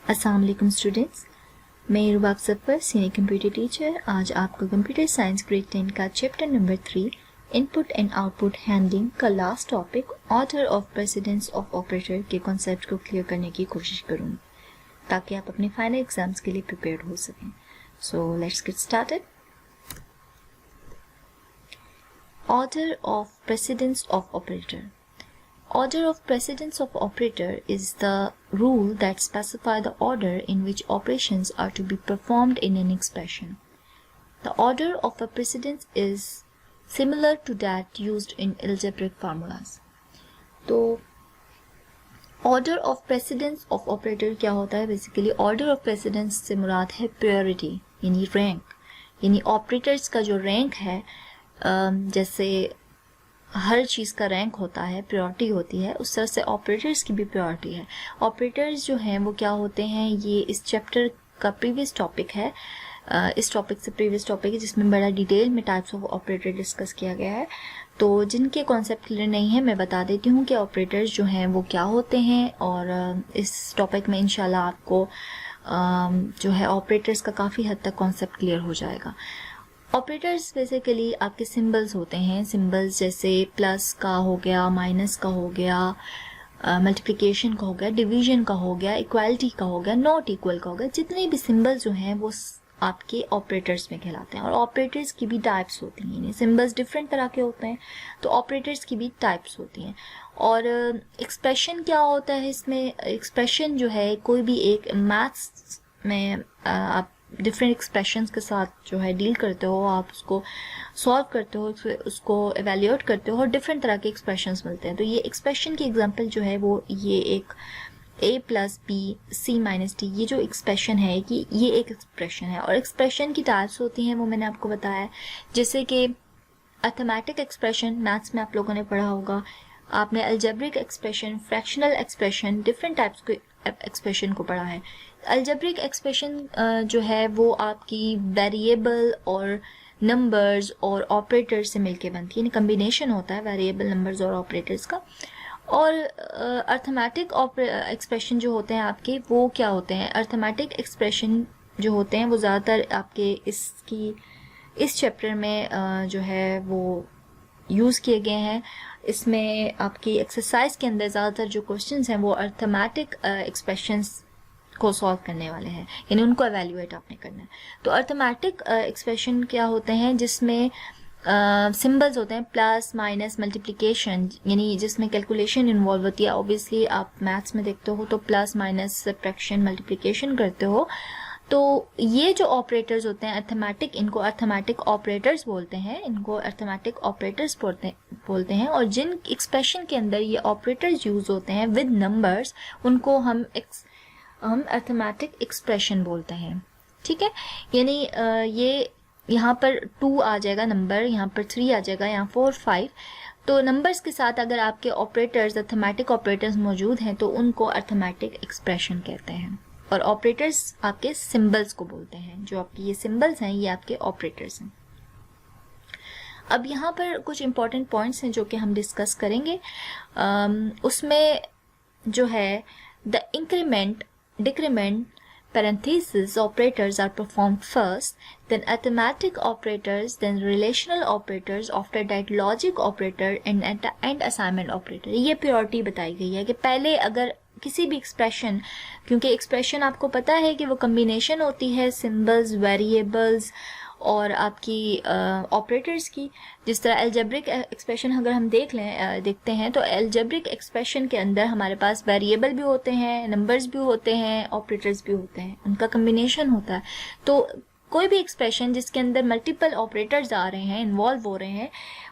अस्सलाम वालेकुम स्टूडेंट्स, मैं Rubab Safar senior computer teacher आज आपको कंप्यूटर साइंस ग्रेड 10 का chapter number 3 input and output handling का last topic order of precedence of operator के कॉन्सेप्ट को क्लियर करने की कोशिश करूँगी ताकि आप अपने फाइनल एग्जाम्स के लिए प्रिपेयर्ड हो सकें। So let's get started. Order of precedence of operator. Order of precedence of operator is the rule that specify the order in which operations are to be performed in an expression. The order of a precedence is similar to that used in algebraic formulas. तो order of precedence of operator क्या होता है? Basically order of precedence से मुराद है priority यानी rank, यानी operators का जो rank है, जैसे हर चीज़ का रैंक होता है, प्रायोरिटी होती है, उस तरह से ऑपरेटर्स की भी प्रायोरिटी है। ऑपरेटर्स जो हैं वो क्या होते हैं, ये इस चैप्टर का प्रीवियस टॉपिक है, इस टॉपिक से प्रीवियस टॉपिक है जिसमें बड़ा डिटेल में टाइप्स ऑफ ऑपरेटर डिस्कस किया गया है। तो जिनके कॉन्सेप्ट क्लियर नहीं है मैं बता देती हूँ कि ऑपरेटर्स जो हैं वो क्या होते हैं, और इस टॉपिक में इंशाल्लाह आपको जो है ऑपरेटर्स का काफ़ी हद तक कॉन्सेप्ट क्लियर हो जाएगा। ऑपरेटर्स बेसिकली आपके सिंबल्स होते हैं, सिंबल्स जैसे प्लस का हो गया, माइनस का हो गया, मल्टीप्लिकेशन का हो गया, डिवीजन का हो गया, इक्वालिटी का हो गया, नॉट इक्वल का हो गया। जितने भी सिंबल्स जो हैं वो आपके ऑपरेटर्स में कहलाते हैं। और ऑपरेटर्स की भी टाइप्स होती हैं, यानी सिंबल्स डिफरेंट तरह के होते हैं तो ऑपरेटर्स की भी टाइप्स होती हैं। और एक्सप्रेशन क्या होता है इसमें? एक्सप्रेशन जो है कोई भी एक मैथ्स में आप डिफरेंट एक्सप्रेशंस के साथ जो है डील करते हो, आप उसको सॉल्व करते हो, उसको एवेल्यूएट करते हो और डिफरेंट तरह के एक्सप्रेशंस मिलते हैं। तो ये एक्सप्रेशन की एग्जांपल जो है वो ये एक a plus B C minus D, ये जो एक्सप्रेशन है कि ये एक एक्सप्रेशन है। और एक्सप्रेशन की टाइप्स होती हैं वो मैंने आपको बताया है, जैसे कि अर्थमेटिक एक्सप्रेशन मैथ्स में आप लोगों ने पढ़ा होगा, आपने algebraic expression, fractional expression, different types के एक्सप्रेशन को पढ़ा है। अलजेब्रिक एक्सप्रेशन जो है वो आपकी वेरिएबल और नंबर्स और ऑपरेटर्स से मिलके बनती है, यानी कम्बिनेशन होता है वेरिएबल, नंबर्स और ऑपरेटर्स का। और अर्थमेटिक एक्सप्रेशन जो होते हैं आपके वो क्या होते हैं? अर्थमेटिक एक्सप्रेशन जो होते हैं वो ज़्यादातर आपके इस चैप्टर में जो है वो यूज़ किए गए हैं। इसमें आपकी एक्सरसाइज के अंदर ज़्यादातर जो क्वेश्चंस हैं वो अर्थमेटिक एक्सप्रेशंस को सॉल्व करने वाले हैं, यानी उनको एवेल्यूएट आपने करना है। तो अर्थमेटिक एक्सप्रेशन क्या होते हैं? जिसमें सिंबल्स होते हैं प्लस, माइनस, मल्टीप्लिकेशन, यानी जिसमें कैलकुलेशन इन्वॉल्व होती है। ऑब्वियसली आप मैथ्स में देखते हो तो प्लस, माइनस, सब्ट्रैक्शन, मल्टीप्लिकेशन करते हो। तो ये जो ऑपरेटर्स होते हैं अर्थमेटिक, इनको अर्थमेटिक ऑपरेटर्स बोलते हैं, इनको अर्थमेटिक ऑपरेटर्स बोलते हैं। और जिन एक्सप्रेशन के अंदर ये ऑपरेटर्स यूज होते हैं विद नंबर्स, उनको हम अर्थमेटिक एक्सप्रेशन बोलते हैं। ठीक है, यानी ये यहाँ पर 2 आ जाएगा नंबर, यहाँ पर 3 आ जाएगा, यहाँ 4, 5। तो नंबर्स के साथ अगर आपके ऑपरेटर्स, अर्थमेटिक ऑपरेटर्स मौजूद हैं तो उनको अर्थमेटिक एक्सप्रेशन कहते हैं। और ऑपरेटर्स आपके सिंबल्स को बोलते हैं, जो आपके ये सिंबल्स हैं ये आपके ऑपरेटर्स हैं। अब यहाँ पर कुछ इंपॉर्टेंट पॉइंट्स हैं जो कि हम डिस्कस करेंगे। उसमें जो है the increment, decrement, parenthesis operators are performed first, then arithmetic operators, then relational operators, after that logic operator and assignment operator। ये priority बताई गई है कि पहले अगर किसी भी एक्सप्रेशन, क्योंकि एक्सप्रेशन आपको पता है कि वो कम्बिनेशन होती है सिंबल्स, वेरिएबल्स और आपकी ऑपरेटर्स की। जिस तरह अलजेब्रिक एक्सप्रेशन अगर हम देखते हैं तो अलजेब्रिक एक्सप्रेशन के अंदर हमारे पास वेरिएबल भी होते हैं, नंबर्स भी होते हैं, ऑपरेटर्स भी होते हैं, उनका कम्बिनेशन होता है। तो कोई भी एक्सप्रेशन जिसके अंदर मल्टीपल ऑपरेटर्स आ रहे हैं, इन्वॉल्व हो रहे हैं,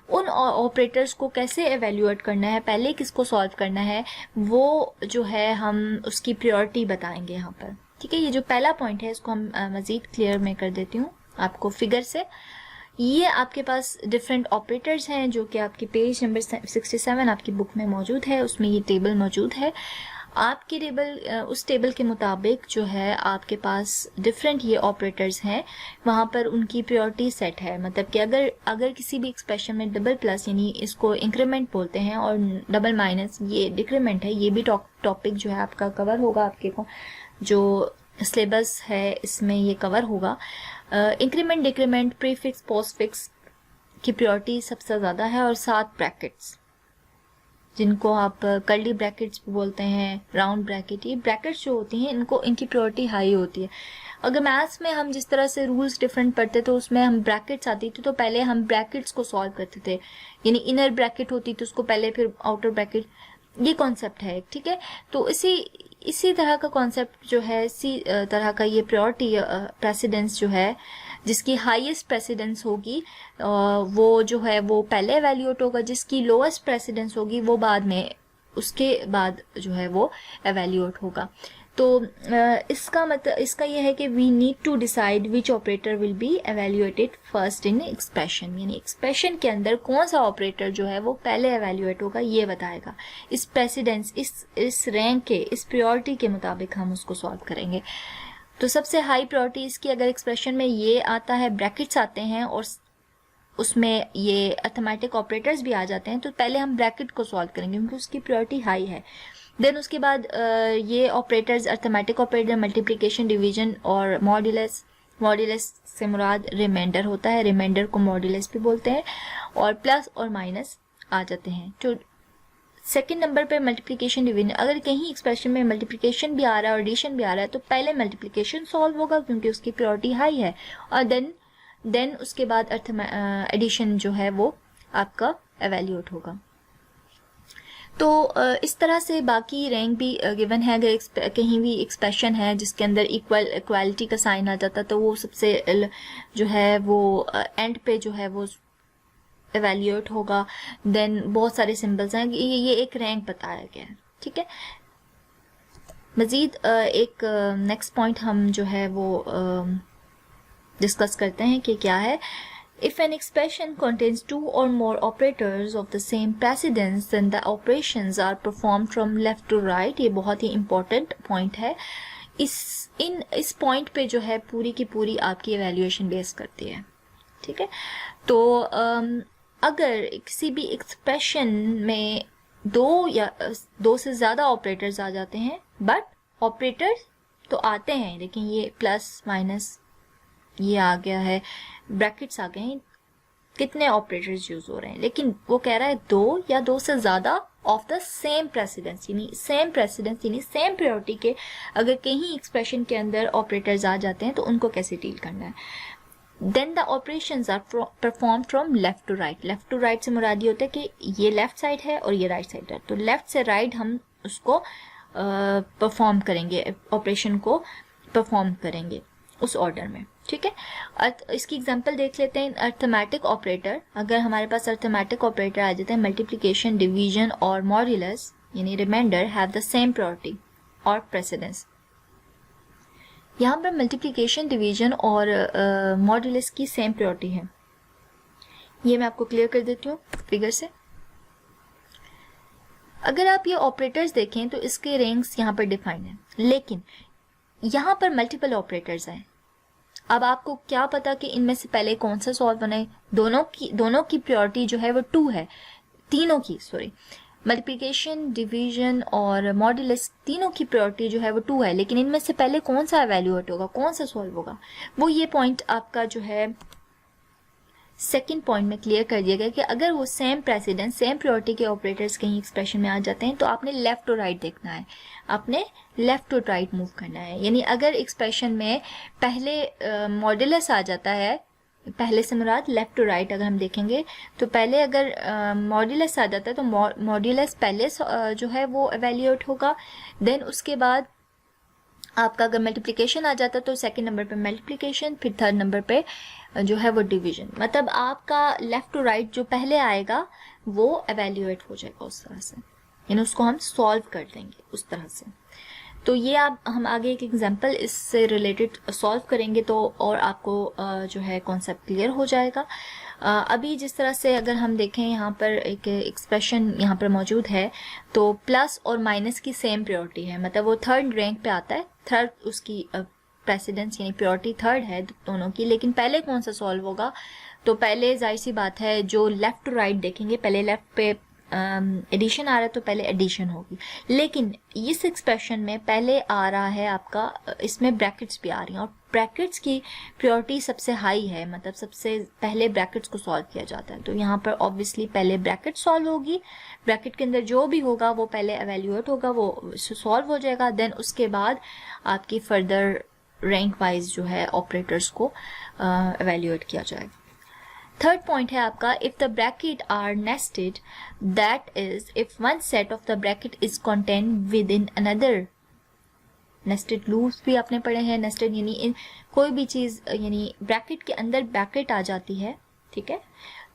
उन ऑपरेटर्स को कैसे एवेल्यूएट करना है, पहले किसको सॉल्व करना है, वो जो है हम उसकी प्रायोरिटी बताएंगे यहाँ पर। ठीक है, ये जो पहला पॉइंट है इसको हम मज़ीद क्लियर मैं कर देती हूँ आपको फिगर से। ये आपके पास डिफरेंट ऑपरेटर्स हैं जो कि आपकी पेज नंबर 67 आपकी बुक में मौजूद है, उसमें ये टेबल मौजूद है। आपके उस टेबल के मुताबिक जो है आपके पास डिफरेंट ये ऑपरेटर्स हैं, वहाँ पर उनकी प्रायोरिटी सेट है। मतलब कि अगर किसी भी एक्सप्रेशन में डबल प्लस यानी इसको इंक्रीमेंट बोलते हैं और डबल माइनस ये डिक्रीमेंट है, ये भी टॉपिक जो है आपका कवर होगा, आपके को जो सिलेबस है इसमें ये कवर होगा। इंक्रीमेंट, डिक्रीमेंट, प्रीफिक्स, पोस्टफिक्स की प्रायोरिटी सबसे ज़्यादा है, और साथ ब्रैकेट्स जिनको आप कर्ली ब्रैकेट्स भी बोलते हैं, राउंड ब्रैकेट, ये ब्रैकेट्स जो होती हैं इनकी प्रायोरिटी हाई होती है। अगर मैथ्स में हम जिस तरह से रूल्स डिफरेंट पढ़ते तो उसमें हम ब्रैकेट्स आती थी तो पहले हम ब्रैकेट्स को सॉल्व करते थे, यानी इनर ब्रैकेट होती तो उसको पहले फिर आउटर ब्रैकेट, ये कॉन्सेप्ट है, ठीक है। तो इसी तरह का कॉन्सेप्ट जो है, इसी तरह का ये प्रायोरिटी प्रेसिडेंस जो है, जिसकी हाईएस्ट प्रेसिडेंस होगी वो जो है वो पहले एवेल्यूएट होगा, जिसकी लोएस्ट प्रेसिडेंस होगी वो बाद में, उसके बाद जो है वो एवेल्यूएट होगा। तो इसका मतलब इसका यह है कि we need to decide which operator will be evaluated first in expression, यानी एक्सप्रेशन के अंदर कौन सा ऑपरेटर जो है वो पहले एवेल्यूएट होगा, ये बताएगा। इस प्रेसिडेंस, इस रैंक के, इस प्रायोरिटी के मुताबिक हम उसको सॉल्व करेंगे। तो सबसे हाई प्रायोरिटी इसकी अगर एक्सप्रेशन में ये आता है, ब्रैकेट्स आते हैं और उसमें ये अर्थमेटिक ऑपरेटर्स भी आ जाते हैं, तो पहले हम ब्रैकेट को सॉल्व करेंगे क्योंकि उसकी प्रायोरिटी हाई है। देन उसके बाद ये operators, arithmetic operator, multiplication, division और मॉड्यूलस। मॉड्यूलस से मुराद रिमाइंडर होता है, रिमाइंडर को मॉड्यूलस भी बोलते हैं, और प्लस और माइनस आ जाते हैं। तो सेकेंड नंबर पे मल्टीप्लिकेशन, डिवीजन। अगर कहीं एक्सप्रेशन में मल्टीप्लिकेशन भी आ रहा है और एडिशन भी आ रहा है तो पहले मल्टीप्लिकेशन सॉल्व होगा क्योंकि उसकी प्रायोरिटी हाई है, और देन उसके बाद एडिशन जो है वो आपका एवेल्यूएट होगा। तो इस तरह से बाकी रैंक भी गिवन है। अगर कहीं भी एक्सप्रेशन है जिसके अंदर इक्वालिटी का साइन आ जाता तो वो सबसे जो है वो एंड पे जो है वो एवेल्यूएट होगा। देन बहुत सारे सिंबल्स हैं, ये एक रैंक बताया गया है, ठीक है। मजीद एक नेक्स्ट पॉइंट हम जो है वो डिस्कस करते हैं कि क्या है। If an expression contains two or more operators of the same precedence, then the operations are performed from left to right। ये बहुत ही important point है। इस point पे जो है पूरी की पूरी आपकी evaluation बेस करती है, ठीक है। तो अगर किसी भी expression में दो से ज़्यादा ऑपरेटर्स आ जाते हैं, बट ऑपरेटर्स तो आते हैं लेकिन ये प्लस माइनस ये आ गया है, ब्रैकेट्स आ गए हैं, कितने ऑपरेटर्स यूज हो रहे हैं, लेकिन वो कह रहा है दो या दो से ज्यादा ऑफ द सेम प्रेसिडेंस, यानी सेम प्रायोरिटी के अगर कहीं एक्सप्रेशन के अंदर ऑपरेटर्स आ जाते हैं तो उनको कैसे डील करना है। Then the operations are perform from left to right. Left to right से मुराद ये होता है कि ये लेफ्ट साइड है और ये राइट साइड है, तो लेफ्ट से राइट हम उसको परफॉर्म करेंगे, ऑपरेशन को परफॉर्म करेंगे उस ऑर्डर में, ठीक है। इसकी एग्जांपल देख लेते हैं। अर्थमेटिक ऑपरेटर, अगर हमारे पास अर्थमेटिक ऑपरेटर आ जाते हैं, मल्टीप्लिकेशन, डिवीजन और मॉड्यूलस यानी remainder have the same priority और प्रेसिडेंस। यहाँ पर मल्टीप्लिकेशन, डिवीजन और मॉड्यूलस की सेम प्रायोरिटी है, ये मैं आपको क्लियर कर देती हूँ फिगर से। अगर आप ये ऑपरेटर्स देखें तो इसके रैंक्स यहाँ पर डिफाइन है, लेकिन यहाँ पर मल्टीपल ऑपरेटर्स हैं। अब आपको क्या पता कि इनमें से पहले कौन सा सॉल्व बने। दोनों की प्रायोरिटी जो है वो 2 है, तीनों की, सॉरी, मल्टीप्लिकेशन, डिवीजन और मॉड्यूलस तीनों की प्रायोरिटी जो है वो 2 है, लेकिन इनमें से पहले कौन सा एवेल्यूएट होगा, कौन सा सॉल्व होगा, वो ये पॉइंट आपका जो है सेकंड पॉइंट में क्लियर कर दिया गया कि अगर वो सेम प्रेसिडेंस, सेम प्रायोरिटी के ऑपरेटर्स कहीं एक्सप्रेशन में आ जाते हैं तो आपने लेफ्ट टू राइट देखना है, आपने लेफ्ट टू राइट मूव करना है। यानी अगर एक्सप्रेशन में पहले मॉड्यूलस आ जाता है, पहले से मुराद लेफ्ट टू राइट अगर हम देखेंगे तो पहले अगर मॉड्यूलस आ जाता है तो मॉड्यूलस पहले जो है वो एवेल्यूएट होगा। देन उसके बाद आपका अगर मल्टीप्लिकेशन आ जाता तो सेकंड नंबर पे मल्टीप्लिकेशन, फिर थर्ड नंबर पे जो है वो डिवीजन। मतलब आपका लेफ्ट टू राइट जो पहले आएगा वो एवेल्यूएट हो जाएगा उस तरह से, यानी उसको हम सॉल्व कर देंगे उस तरह से। तो ये हम आगे एक एग्जांपल इससे रिलेटेड सॉल्व करेंगे तो और आपको जो है कॉन्सेप्ट क्लियर हो जाएगा। अभी जिस तरह से अगर हम देखें यहाँ पर एक एक्सप्रेशन यहाँ पर मौजूद है, तो प्लस और माइनस की सेम प्रायोरिटी है, मतलब वो थर्ड रैंक पे आता है, थर्ड उसकी प्रेसिडेंस यानी प्रायोरिटी थर्ड है दोनों की। लेकिन पहले कौन सा सॉल्व होगा, तो पहले जाहिर सी बात है जो लेफ्ट टू राइट देखेंगे, पहले लेफ्ट पे एडिशन आ रहा है तो पहले एडिशन होगी। लेकिन इस एक्सप्रेशन में पहले आ रहा है आपका, इसमें ब्रैकेट्स भी आ रही हैं और ब्रैकेट्स की प्रायोरिटी सबसे हाई है, मतलब सबसे पहले ब्रैकेट्स को सॉल्व किया जाता है। तो यहाँ पर ऑब्वियसली पहले ब्रैकेट सॉल्व होगी, ब्रैकेट के अंदर जो भी होगा वो पहले एवेल्यूएट होगा, वो सॉल्व हो जाएगा, देन उसके बाद आपकी फर्दर रैंक वाइज जो है ऑपरेटर्स को एवेल्यूएट किया जाएगा। थर्ड पॉइंट है आपका, if the bracket are nested, that is if one set of the bracket is content with in another. Nested loops भी आपने पढ़े हैं, नेस्टेड यानी कोई भी चीज यानी ब्रैकेट के अंदर ब्रैकेट आ जाती है, ठीक है,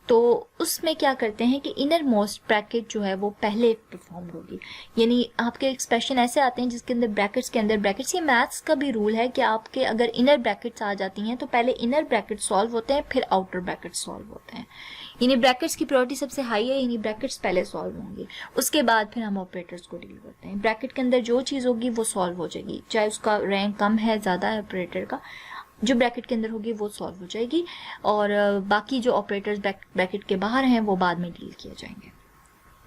तो उसमें क्या करते हैं कि इनर मोस्ट ब्रैकेट जो है वो पहले परफॉर्म होगी। यानी आपके एक्सप्रेशन ऐसे आते हैं जिसके अंदर ब्रैकेट्स के अंदर ब्रैकेट्स, ये मैथ्स का भी रूल है कि आपके अगर इनर ब्रैकेट्स आ जाती हैं तो पहले इनर ब्रैकेट सॉल्व होते हैं, फिर आउटर ब्रैकेट सॉल्व होते हैं। यानी ब्रैकेट्स की प्रायोरिटी सबसे हाई है, यानी ब्रैकेट्स पहले सॉल्व होंगे, उसके बाद फिर हम ऑपरेटर्स को डील करते हैं। ब्रैकेट के अंदर जो चीज़ होगी वो सॉल्व हो जाएगी, चाहे उसका रैंक कम है ज़्यादा है ऑपरेटर का, जो ब्रैकेट के अंदर होगी वो सॉल्व हो जाएगी, और बाकी जो ऑपरेटर्स ब्रैकेट के बाहर हैं वो बाद में डील किए जाएंगे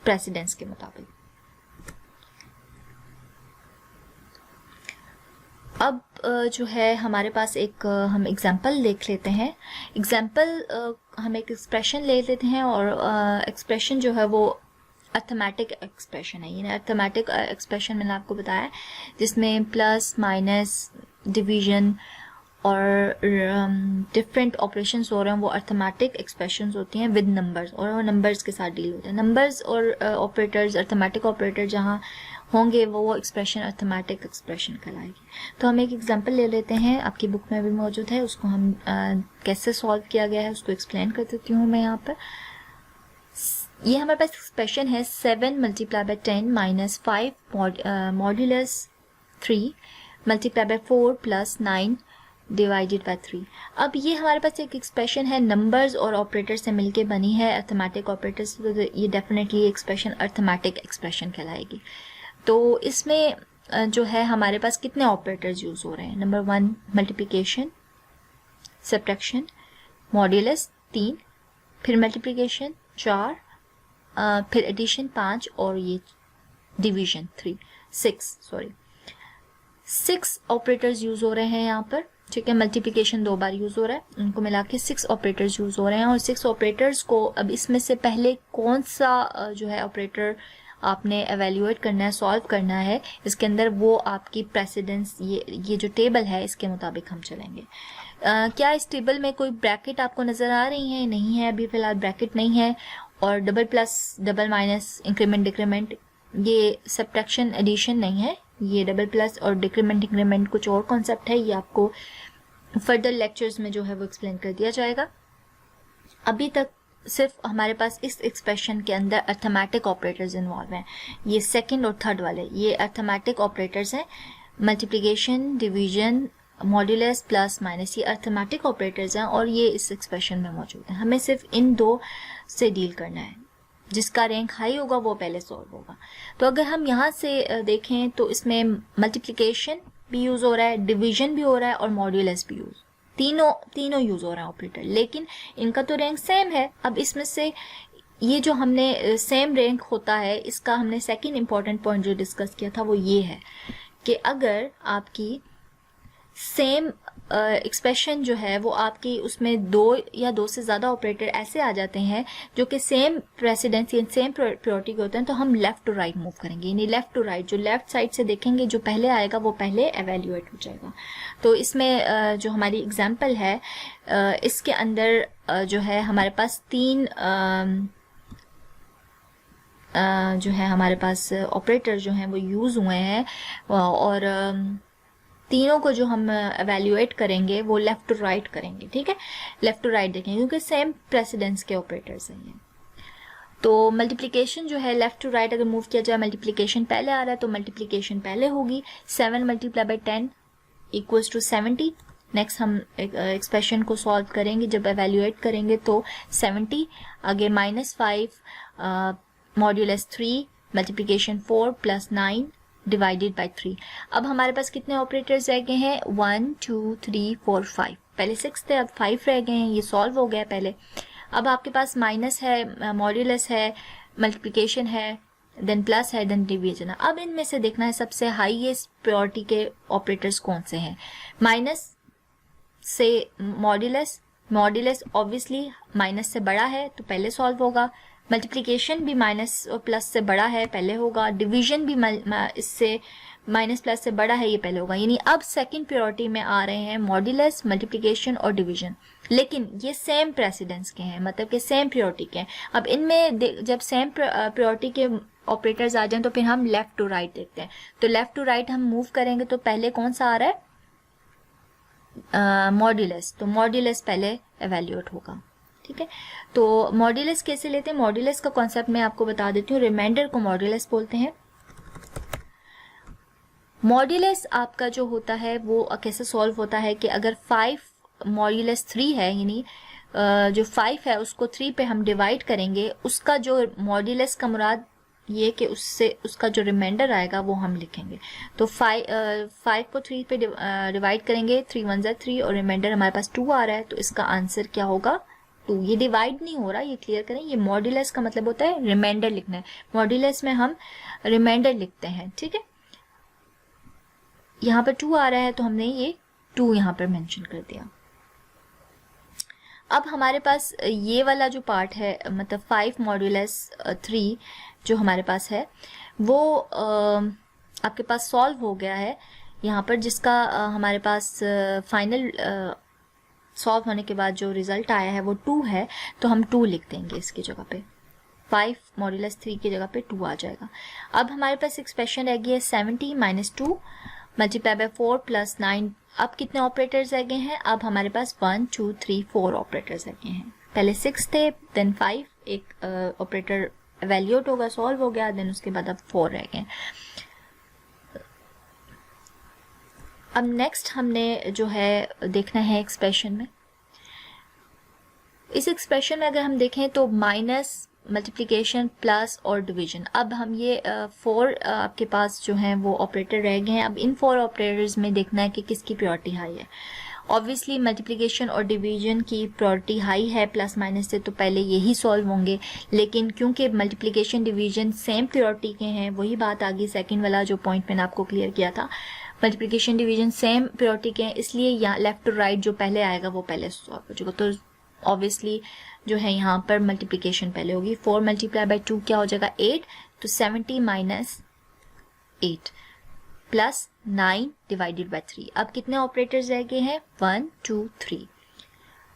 प्रेसिडेंस के मुताबिक। अब जो है हमारे पास एक हम एग्जांपल देख लेते हैं। एग्जांपल हम एक एक्सप्रेशन ले लेते हैं, और एक्सप्रेशन जो है वो अर्थमेटिक एक्सप्रेशन है। ये अर्थमेटिक एक्सप्रेशन मैंने आपको बताया जिसमें प्लस माइनस डिवीजन और डिफरेंट ऑपरेशंस हो रहे हैं, वो अर्थमेटिक एक्सप्रेशंस होती हैं विद नंबर्स, और वो नंबर्स के साथ डील होते हैं। नंबर्स और ऑपरेटर्स, अर्थमेटिक ऑपरेटर जहाँ होंगे वो एक्सप्रेशन अर्थमेटिक एक्सप्रेशन कहलाएगी। तो हम एक एग्जांपल ले लेते हैं, आपकी बुक में भी मौजूद है, उसको हम कैसे सॉल्व किया गया है उसको एक्सप्लेन कर देती हूँ मैं यहाँ पर। ये हमारे पास एक्सप्रेशन है 7 multiply by 10 minus 5 modulus 3 multiply by 4 plus 9 divided by 3। अब ये हमारे पास एक एक्सप्रेशन है नंबर्स और ऑपरेटर से मिलके बनी है, अर्थमेटिक ऑपरेटर से, तो ये डेफिनेटली एक्सप्रेशन अर्थमेटिक एक्सप्रेशन कहलाएगी। तो इसमें जो है हमारे पास कितने ऑपरेटर्स यूज हो रहे हैं। नंबर 1 मल्टीप्लिकेशन, सब्ट्रैक्शन, मॉड्यूलस 3, फिर मल्टीप्लिकेशन 4, फिर एडिशन 5, और ये डिवीजन 6 ऑपरेटर्स यूज हो रहे हैं यहाँ पर, ठीक है। मल्टीप्लिकेशन 2 बार यूज हो रहा है, उनको मिला के 6 ऑपरेटर्स यूज हो रहे हैं। और 6 ऑपरेटर्स को अब इसमें से पहले कौन सा जो है ऑपरेटर आपने एवेल्यूएट करना है, सॉल्व करना है इसके अंदर, वो आपकी प्रेसिडेंस, ये जो टेबल है इसके मुताबिक हम चलेंगे। क्या इस टेबल में कोई ब्रैकेट आपको नजर आ रही है? नहीं है, अभी फिलहाल ब्रैकेट नहीं है। और double plus, double minus, increment decrement, ये सब्ट्रैक्शन एडिशन नहीं है। ये डबल प्लस और डिक्रीमेंट इंक्रीमेंट कुछ और कॉन्सेप्ट है, ये आपको फर्दर लेक्चर्स में जो है वो एक्सप्लेन कर दिया जाएगा। अभी तक सिर्फ हमारे पास इस एक्सप्रेशन के अंदर अर्थमेटिक ऑपरेटर्स इन्वॉल्व हैं। ये सेकंड और थर्ड वाले ये अर्थमेटिक ऑपरेटर्स हैं। Multiplication, division, modulus, plus, minus, ये अर्थमेटिक ऑपरेटर्स हैं और ये इस एक्सप्रेशन में मौजूद हैं। हमें सिर्फ इन दो से डील करना है, जिसका रैंक हाई होगा वो पहले सॉल्व होगा। तो अगर हम यहाँ से देखें तो इसमें मल्टीप्लिकेशन भी यूज हो रहा है, डिवीजन भी हो रहा है और मॉड्यूलस भी यूज, तीनों यूज हो रहे हैं ऑपरेटर, लेकिन इनका तो रैंक सेम है। अब इसमें से ये जो हमने सेम रैंक होता है, इसका हमने सेकंड इंपॉर्टेंट पॉइंट जो डिस्कस किया था वो ये है कि अगर आपकी सेम एक्सप्रेशन जो है वो आपकी उसमें दो या दो से ज़्यादा ऑपरेटर ऐसे आ जाते हैं जो कि सेम प्रेसिडेंस या सेम प्रायोरिटी के होते हैं, तो हम लेफ्ट टू राइट मूव करेंगे। यानी लेफ्ट टू राइट, जो लेफ्ट साइड से देखेंगे जो पहले आएगा वो पहले एवेल्यूएट हो जाएगा। तो इसमें जो हमारी एग्जांपल है इसके अंदर जो है हमारे पास तीन जो है हमारे पास ऑपरेटर जो हैं वो यूज़ हुए हैं, और तीनों को जो हम एवेल्यूएट करेंगे वो लेफ्ट टू राइट करेंगे, ठीक है। लेफ्ट टू राइट देखेंगे क्योंकि सेम प्रेसिडेंस के ऑपरेटर्स हैं ये। तो मल्टीप्लिकेशन जो है लेफ्ट टू राइट अगर मूव किया जाए, मल्टीप्लिकेशन पहले आ रहा है तो मल्टीप्लिकेशन पहले होगी। 7 multiply by 10 equals to 70, next हम एक्सप्रेशन को सॉल्व करेंगे, जब एवेल्यूएट करेंगे तो 70, आगे -5 modulus 3 multiplication 4 plus 9 divided by 3। अब हमारे पास कितने ऑपरेटर्स रह गए हैं, 1 2 3 4 5, पहले 6 थे अब 5 रह गए हैं, ये सॉल्व हो गया पहले। अब आपके पास माइनस है, मॉड्यूलस है, मल्टीप्लिकेशन है, देन प्लस है, देन डिवीजन है। अब इनमें से देखना है सबसे हाईएस्ट प्रायोरिटी के ऑपरेटर्स कौन से हैं। माइनस से मॉड्यूलस, मॉड्यूलस ऑब्वियसली माइनस से बड़ा है तो पहले सॉल्व होगा। मल्टीप्लिकेशन भी माइनस और प्लस से बड़ा है, पहले होगा। डिवीजन भी इससे माइनस प्लस से बड़ा है, ये पहले होगा। यानी अब सेकंड प्रायोरिटी में आ रहे हैं मॉड्यूलस, मल्टीप्लिकेशन और डिवीजन, लेकिन ये सेम प्रेसिडेंस के हैं, मतलब कि सेम प्रायोरिटी के हैं। अब इनमें जब सेम प्रायोरिटी के ऑपरेटर्स आ जाएं तो फिर हम लेफ्ट टू राइट देखते हैं। तो लेफ्ट टू राइट हम मूव करेंगे तो पहले कौन सा आ रहा है, मॉड्यूलस, तो मॉड्यूलस पहले एवेल्यूएट होगा। ठीक है, तो मॉड्यूलस कैसे लेते हैं, मॉड्यूलस का कॉन्सेप्ट मैं आपको बता देती हूँ। रिमाइंडर को मॉड्यूलस बोलते हैं। मॉड्यूलस आपका जो होता है वो कैसे सॉल्व होता है कि अगर 5 मॉड्यूलस 3 है, यानी जो 5 है उसको 3 पे हम डिवाइड करेंगे, उसका जो मॉड्यूलस का मुराद ये कि उससे उसका जो रिमाइंडर आएगा वो हम लिखेंगे। तो 5 को 3 पे डिवाइड करेंगे, 3 1 ज़ा 3 और रिमाइंडर हमारे पास 2 आ रहा है, तो इसका आंसर क्या होगा, 2। ये डिवाइड नहीं हो रहा, ये क्लियर करें। ये मॉड्यूलस का मतलब होता है रिमाइंडर लिखना है, मॉड्यूलस में हम रिमाइंडर लिखते हैं। ठीक है, यहाँ पर 2 आ रहा है तो हमने ये 2 यहाँ पर मेंशन कर दिया। अब हमारे पास ये वाला जो पार्ट है, मतलब 5 मॉड्यूलस 3 जो हमारे पास है वो आपके पास सॉल्व हो गया है यहाँ पर, जिसका हमारे पास फाइनल सॉल्व होने के बाद जो रिजल्ट आया है वो 2 है, तो हम 2 लिख देंगे इसकी जगह पे। 5 मॉड्यूलस 3 की जगह पे 2 आ जाएगा। अब हमारे पास एक्सप्रेशन रह गई है 70 - 2 मल्टीप्लाई बाय 4 प्लस 9। अब कितने ऑपरेटर्स रह गए हैं, अब हमारे पास 1 2 3 4 ऑपरेटर्स रह गए हैं। पहले 6 थे, देन 5, एक ऑपरेटर एवेल्यूएट होगा, सॉल्व हो गया, देन उसके बाद अब 4 रह गए। अब नेक्स्ट हमने जो है देखना है एक्सप्रेशन में। इस एक्सप्रेशन में अगर हम देखें तो माइनस, मल्टीप्लिकेशन, प्लस और डिवीजन। अब हम ये 4 आपके पास जो हैं वो ऑपरेटर रह गए हैं। अब इन 4 ऑपरेटर्स में देखना है कि किसकी प्रायोरिटी हाई है। ऑब्वियसली मल्टीप्लिकेशन और डिवीजन की प्रायोरिटी हाई है प्लस माइनस से, तो पहले यही सॉल्व होंगे, लेकिन क्योंकि मल्टीप्लिकेशन डिवीजन सेम प्रायोरिटी के हैं, वही बात आ गई सेकेंड वाला जो पॉइंट मैंने आपको क्लियर किया था, मल्टीप्लिकेशन डिवीजन सेम प्रायोरिटी के हैं, इसलिए यहाँ लेफ्ट टू राइट जो पहले आएगा वो पहले सॉल्व हो जाएगा। तो ऑब्वियसली जो है यहाँ पर मल्टीप्लिकेशन पहले होगी। 4 मल्टीप्लाई बाय 2 क्या हो जाएगा, 8, तो 70 - 8 प्लस 9 डिवाइडेड बाय 3। अब कितने ऑपरेटर्स रह गए हैं, 1 2 3।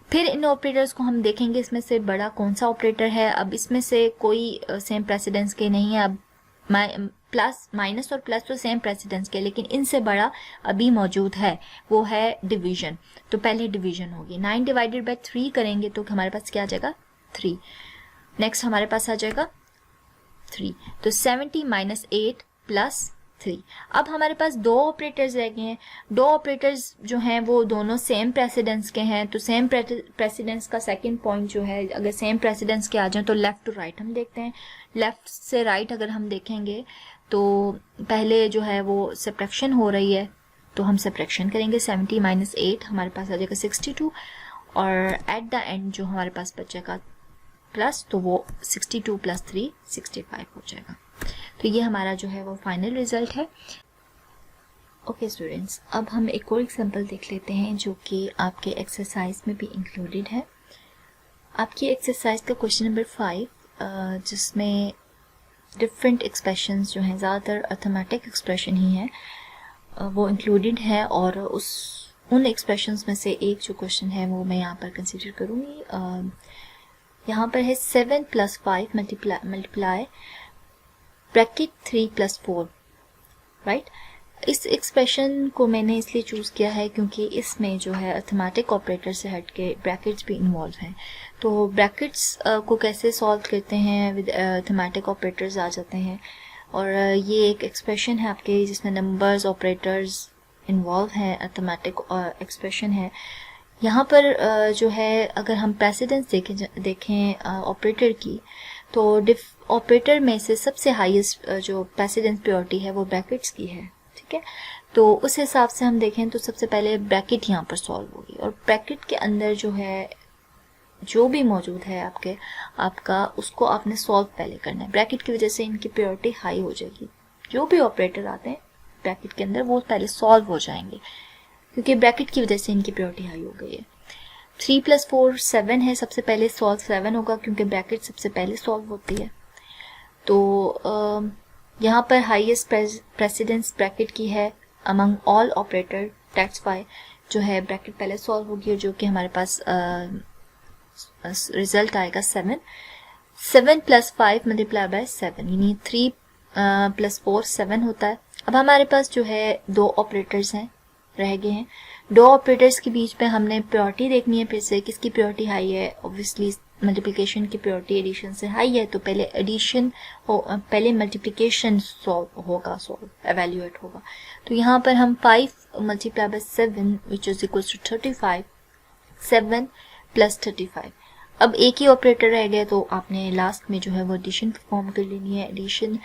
फिर इन ऑपरेटर्स को हम देखेंगे इसमें से बड़ा कौन सा ऑपरेटर है। अब इसमें से कोई सेम प्रेसिडेंस के नहीं है। अब प्लस, माइनस और प्लस तो सेम प्रेसिडेंस के, लेकिन इनसे बड़ा अभी मौजूद है, वो है डिवीजन। तो पहले डिवीजन होगी, 9 डिवाइडेड बाय 3 करेंगे तो हमारे पास क्या आ जाएगा, 3। नेक्स्ट हमारे पास आ जाएगा 3, तो 70 - 8 प्लस 3। अब हमारे पास 2 ऑपरेटर्स रह गए हैं। 2 ऑपरेटर्स जो हैं वो दोनों सेम प्रेसिडेंस के हैं, तो सेम प्रेसिडेंस का सेकंड पॉइंट जो है, अगर सेम प्रेसिडेंस के आ जाएं तो लेफ्ट टू राइट हम देखते हैं। लेफ्ट से राइट अगर हम देखेंगे तो पहले जो है वो सब्ट्रैक्शन हो रही है, तो हम सब्ट्रैक्शन करेंगे। 70 - 8 हमारे पास आ जाएगा 62, और एट द एंड जो हमारे पास बचेगा प्लस, तो वो 62 + 3 65 हो जाएगा। तो ये हमारा जो है वो फाइनल रिजल्ट है। ओके स्टूडेंट्स, अब हम एक और एग्जांपल देख लेते हैं जो कि आपके एक्सरसाइज में भी इंक्लूडेड है। आपकी एक्सरसाइज का क्वेश्चन नंबर 5, जिसमें डिफरेंट एक्सप्रेशंस जो हैं, ज़्यादातर अर्थमेटिक एक्सप्रेशन ही हैं, वो इंक्लूडेड है, और उन एक्सप्रेशंस में से एक जो क्वेश्चन है वो मैं यहाँ पर कंसिडर करूँगी। यहाँ पर है 7 + 5 मल्टीप्लाई ब्रैकेट 3 + 4, राइट। इस एक्सप्रेशन को मैंने इसलिए चूज़ किया है क्योंकि इसमें जो है अर्थमेटिक ऑपरेटर से हट के ब्रैकेट्स भी इन्वॉल्व हैं। तो ब्रैकेट्स को कैसे सॉल्व करते हैं, विद अर्थमेटिक ऑपरेटर्स आ जाते हैं। और ये एक एक्सप्रेशन है आपके जिसमें नंबर्स, ऑपरेटर्स इन्वॉल्व हैं, अर्थमेटिक एक्सप्रेशन है। यहाँ पर जो है अगर हम प्रेसिडेंस देखें ऑपरेटर की, तो ऑपरेटर में से सबसे हाईएस्ट जो प्रेसिडेंस प्रायोरिटी है वो ब्रैकेट्स की है, ठीक है। तो उस हिसाब से हम देखें तो सबसे पहले ब्रैकेट यहाँ पर सॉल्व होगी, और ब्रैकेट के अंदर जो है जो भी मौजूद है आपका उसको आपने सॉल्व पहले करना है। ब्रैकेट की वजह से इनकी प्रायोरिटी हाई हो जाएगी। जो भी ऑपरेटर आते हैं ब्रैकेट के अंदर वो पहले सॉल्व हो जाएंगे, क्योंकि ब्रैकेट की वजह से इनकी प्रायोरिटी हाई हो गई है। 3 + 4 7 है, सबसे पहले सॉल्व 7 होगा क्योंकि ब्रैकेट सबसे पहले सॉल्व होती है। तो यहाँ पर हाईएस्ट प्रेसिडेंस ब्रैकेट की है among all operator, that's why जो है ब्रैकेट पहले सॉल्व होगी, और जो कि हमारे पास रिजल्ट आएगा 7 + 5 × 7 यानी 3 + 4 7 होता है। अब हमारे पास जो है 2 ऑपरेटर्स हैं, रह गए हैं। 2 ऑपरेटर्स के बीच में हमने प्रायोरिटी देखनी है, फिर से किसकी प्रायोरिटी हाई है। ऑब्वियसली मल्टीप्लिकेशन की प्रायोरिटी एडिशन से हाई है, तो पहले एडिशन पहले मल्टीप्लिकेशन एवेल्युएट होगा। तो यहाँ पर हम 5 × 7 विच इज इक्वल टू 35, 7 + 35। अब एक ही ऑपरेटर रह गया, तो आपने लास्ट में जो है वो एडिशन परफॉर्म कर लेनी है। एडिशन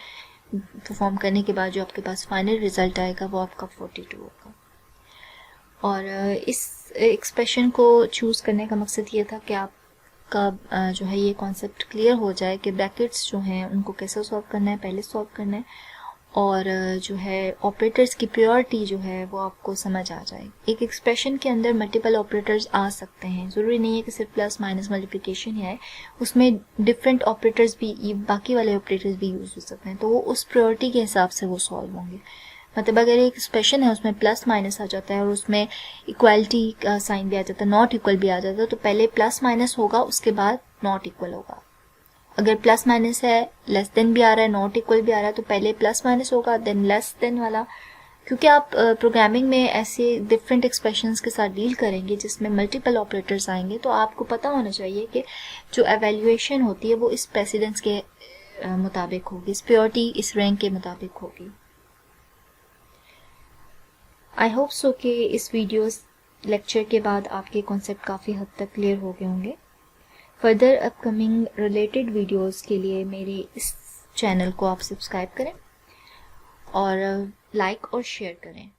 परफॉर्म करने के बाद जो आपके पास फाइनल रिजल्ट आएगा वो आपका 42 होगा। और इस एक्सप्रेशन को चूज़ करने का मकसद ये था कि आपका जो है ये कॉन्सेप्ट क्लियर हो जाए कि ब्रैकेट्स जो हैं उनको कैसे सॉल्व करना है, पहले सॉल्व करना है, और जो है ऑपरेटर्स की प्रायोरिटी जो है वो आपको समझ आ जाए। एक एक्सप्रेशन के अंदर मल्टीपल ऑपरेटर्स आ सकते हैं, ज़रूरी नहीं है कि सिर्फ प्लस माइनस मल्टीप्लिकेशन ही आए, उसमें डिफरेंट ऑपरेटर्स भी, बाकी वाले ऑपरेटर्स भी यूज़ हो सकते हैं, तो वो उस प्रायोरिटी के हिसाब से वो सॉल्व होंगे। मतलब अगर एक एक्सप्रेशन है उसमें प्लस माइनस आ जाता है और उसमें इक्वालिटी का साइन भी आ जाता है, नॉट इक्वल भी आ जाता है, तो पहले प्लस माइनस होगा, उसके बाद नॉट इक्वल होगा। अगर प्लस माइनस है, लेस देन भी आ रहा है, नॉट इक्वल भी आ रहा है, तो पहले प्लस माइनस होगा देन लेस देन वाला। क्योंकि आप प्रोग्रामिंग में ऐसे डिफरेंट एक्सप्रेशंस के साथ डील करेंगे जिसमें मल्टीपल ऑपरेटर्स आएंगे, तो आपको पता होना चाहिए कि जो एवेल्युएशन होती है वो इस प्रेसिडेंस के मुताबिक होगी, इस प्रायोरिटी, इस रैंक के मुताबिक होगी। आई होप सो कि इस वीडियोस लेक्चर के बाद आपके कॉन्सेप्ट काफ़ी हद तक क्लियर हो गए होंगे। फर्दर अपकमिंग रिलेटेड वीडियोस के लिए मेरे इस चैनल को आप सब्सक्राइब करें और लाइक और शेयर करें।